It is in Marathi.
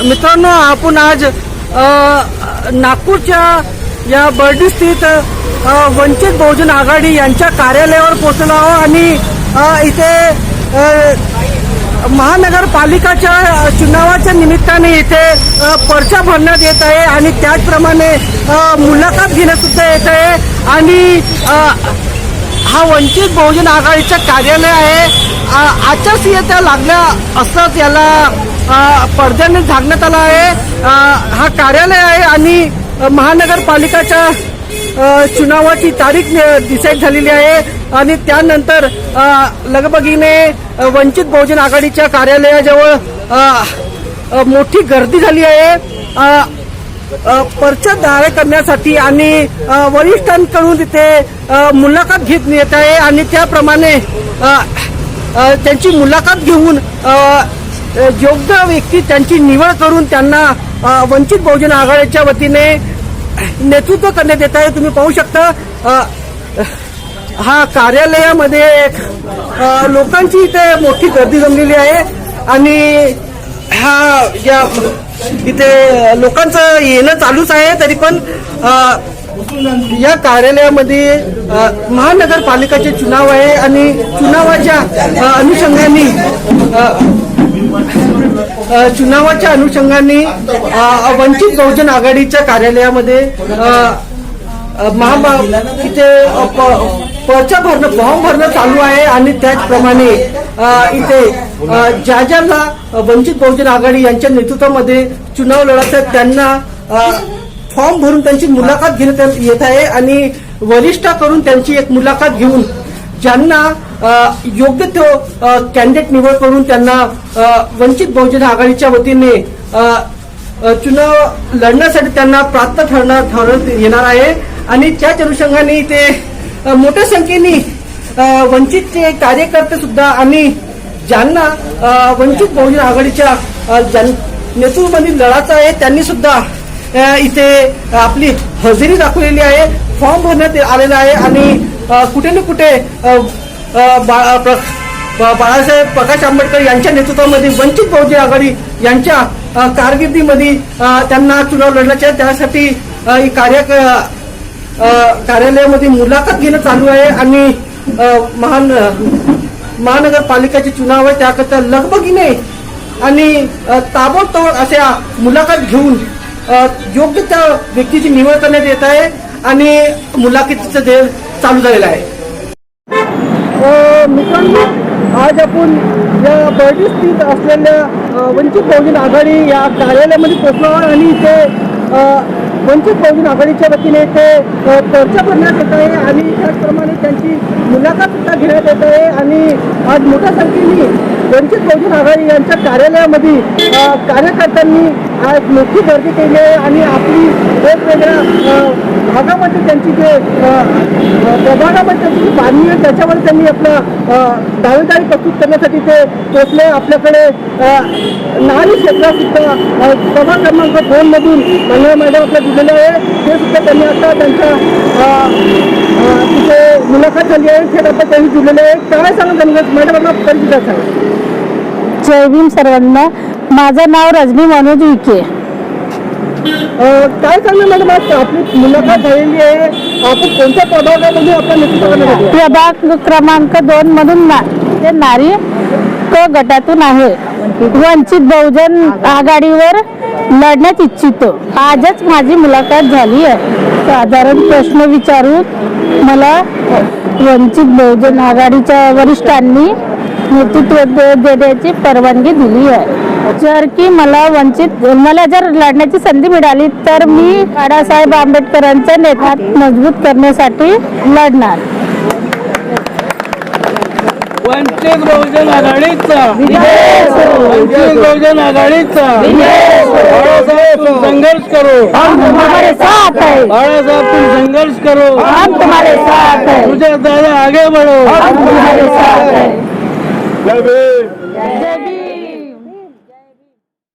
मित्रांनो, आपण आज नागपूरच्या या बर्डी स्थित वंचित बहुजन आघाडी यांच्या कार्यालयावर पोहोचलो आहोत आणि इथे महानगरपालिकाच्या चुनावाच्या निमित्ताने इथे पर्चा भरण्यात येत आहे आणि त्याचप्रमाणे मुलाखत घेण्यात सुद्धा येत आहे आणि हा वंचित बहुजन आघाडीचं कार्यालय आहे. आचारसंहिता लागल्या असताच याला पडद्याने झाकण्यात आला आहे. हा कार्यालय आहे आणि महानगरपालिकाच्या चुनावाची तारीख डिसाईड झालेली आहे आणि त्यानंतर लगबगीने वंचित बहुजन आघाडीच्या कार्यालयाजवळ मोठी गर्दी झाली आहे पर्चा दाखल करण्यासाठी आणि वरिष्ठांकडून तिथे मुलाखत घेत येत आहे आणि त्याप्रमाणे त्यांची मुलाखत घेऊन योग्य व्यक्ती त्यांची निवड करून त्यांना वंचित बहुजन आघाडीच्या वतीने नेतृत्व करण्यात येत आहे. तुम्ही पाहू शकता हा कार्यालयामध्ये लोकांची इथे मोठी गर्दी जमलेली आहे आणि हा या इथे लोकांचं येणं चालूच आहे. तरी पण या कार्यालयामध्ये महानगरपालिकाचे चुनाव आहे आणि चुनावाच्या अनुषंगाने वंचित बहुजन आघाडीच्या कार्यालयामध्ये इथे पर्चा भरणं फॉर्म भरणं चालू आहे आणि त्याचप्रमाणे इथे ज्या ज्यांना वंचित बहुजन आघाडी यांच्या नेतृत्वामध्ये चुनाव लढत आहेत त्यांना फॉर्म भरून त्यांची मुलाखत घेण्यात येत आहे आणि वरिष्ठाकडून त्यांची एक मुलाखत घेऊन ज्यांना योग्य तो कॅन्डिडेट निवड करून त्यांना वंचित बहुजन आघाडीच्या वतीने चुनाव लढण्यासाठी त्यांना प्राप्त ठरवण्यात येणार आहे आणि त्याच अनुषंगाने इथे मोठ्या संख्येने वंचितचे कार्यकर्ते सुद्धा आणि ज्यांना वंचित बहुजन आघाडीच्या नेतृत्वामध्ये लढायचं आहे त्यांनी सुद्धा इथे आपली हजेरी दाखवलेली आहे. फॉर्म भरण्यात आलेला आहे आणि कुठे ना कुठे बाळासाहेब प्रकाश आंबेडकर यांच्या नेतृत्वामध्ये वंचित बहुजन आघाडी यांच्या कारकिर्दीमध्ये त्यांना चुनाव लढण्याचे त्यासाठी कार्यालयामध्ये मुलाखत घेणं चालू आहे आणि महानगरपालिकेचे चुनाव आहे त्याकरता लगबगीने आणि ताबडतोब अशा मुलाखत घेऊन योग्य त्या व्यक्तीची निवड करण्यात येत आहे आणि मुलाखतीचं देव चालू झालेलं आहे. मित्रांनो, आज आपण या बर्डी स्थित असलेल्या वंचित बहुजन आघाडी या कार्यालयामध्ये पोहोचलो आहोत आणि इथे वंचित बहुजन आघाडीच्या वतीने इथे पर्चा भरण्यात येत आहे आणि त्याचप्रमाणे त्यांची मुलाखत सुद्धा घेण्यात येत आहे आणि आज मोठ्या संख्येने वंचित बहुजन आघाडी यांच्या कार्यालयामध्ये कार्यकर्त्यांनी आज मोठी गर्दी केली आहे आणि आपली वेगवेगळ्या भागामध्ये त्यांची जे प्रभागामध्ये त्यांची जी मागणी आहे त्याच्यावर त्यांनी आपला दावेदारी प्रस्तुत करण्यासाठी ते पोचले. आपल्याकडे नारी क्षेत्रात सुद्धा प्रभाग क्रमांक 2 मधून मॅडम आपल्या दिलेलं आहे ते सुद्धा त्यांनी आता त्यांच्या तिथे मुलाखत झाली आहे थेट आता त्यांनी दिलेलं आहे. काय सांगा मॅडम आपला परिचय सांगा. जय भीम सर्वांना. माझं नाव रजनी मनोज विखे. काय सांगणार मॅडम आज आपली मुलाखत झालेली आहे आपण कोणत्या प्रभागामध्ये आपल्या नेतृत्व प्रभाग क्रमांक 2 मधून ते नारी क गटातून आहे. वंचित बहुजन आघाडीवर लढण्यास इच्छितो. आजच माझी मुलाखत झाली आहे. साधारण प्रश्न विचारून मला वंचित बहुजन आघाडीच्या वरिष्ठांनी नेतृत्व देण्याची परवानगी दिली आहे. मला जर लढण्याची संधी मिळाली तर मी बाळासाहेब आंबेडकरांच्या नेतृत्व मजबूत करण्यासाठी लढणार. वंचित बहुजन आघाडीचा वंचित बहुजन आघाडीचा बाळासाहेब तुम संघर्ष करो हम तुम्हारे साथ हैं. बाळासाहेब तुम संघर्ष करो हम तुम्हारे साथ हैं. तुझे दादा आगे बढ़ो हम तुम्हारे साथ हैं. जय भीम.